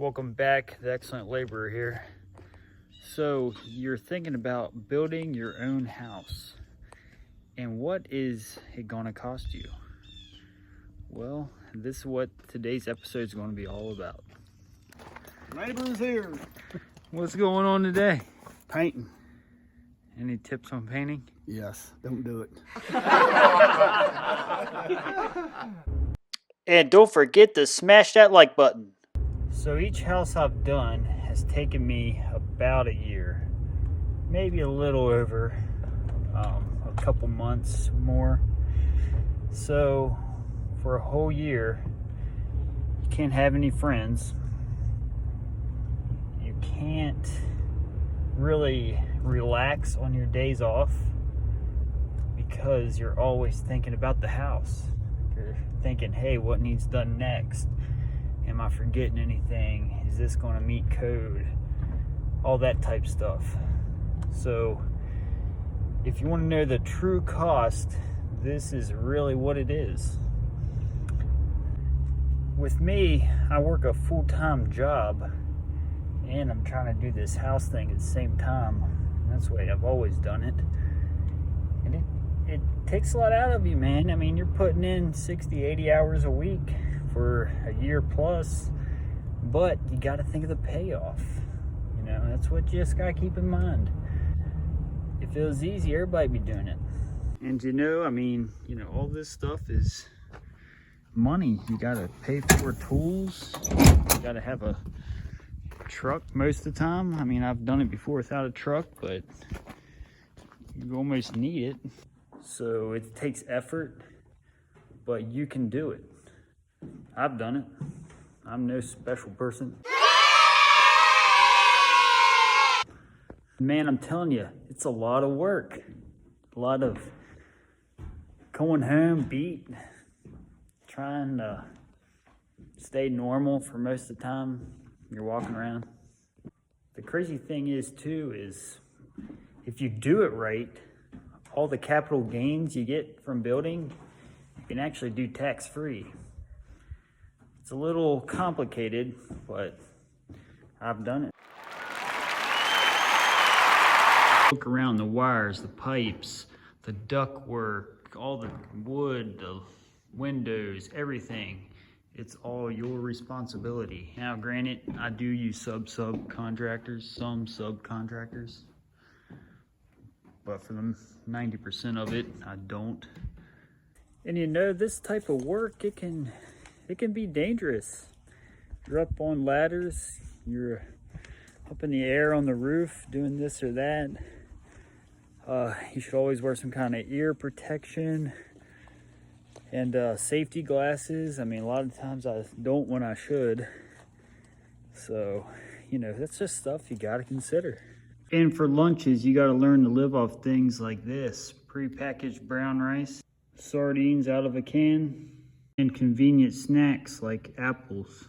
Welcome back, the Excellent Laborer here. So you're thinking about building your own house, and what is it going to cost you? Well, this is what today's episode is going to be all about. Labor's here. What's going on today? Painting. Any tips on painting? Yes, don't do it. And don't forget to smash that like button. So each house I've done has taken me about a year, maybe a little over, a couple months more. So for a whole year, you can't have any friends. You can't really relax on your days off because you're always thinking about the house. You're thinking, hey, what needs done next? Am I forgetting anything? Is this going to meet code? All that type stuff. So if you want to know the true cost, this is really what it is. With me, I work a full-time job and I'm trying to do this house thing at the same time. That's the way I've always done it. And it takes a lot out of you, man. I mean, you're putting in 60, 80 hours a week for a year plus, but you got to think of the payoff. You know, that's what you just got to keep in mind. If it was easy, everybody'd be doing it. And you know, I mean, you know, all this stuff is money. You got to pay for tools. You got to have a truck most of the time. I mean, I've done it before without a truck, but you almost need it. So it takes effort, but you can do it. I've done it. I'm no special person. Man, I'm telling you, it's a lot of work. A lot of going home beat, trying to stay normal for most of the time you're walking around. The crazy thing is too, is if you do it right, all the capital gains you get from building, you can actually do tax-free. It's a little complicated, but I've done it. Look around the wires, the pipes, the duct work, all the wood, the windows, everything. It's all your responsibility. Now, granted, I do use subcontractors, some subcontractors, but for the 90% of it, I don't. And you know, this type of work, it can be dangerous. You're up on ladders, you're up in the air on the roof doing this or that. You should always wear some kind of ear protection and safety glasses. I mean, a lot of times I don't when I should. So, you know, that's just stuff you gotta consider. And for lunches, you gotta learn to live off things like this: prepackaged brown rice, sardines out of a can, and convenient snacks like apples.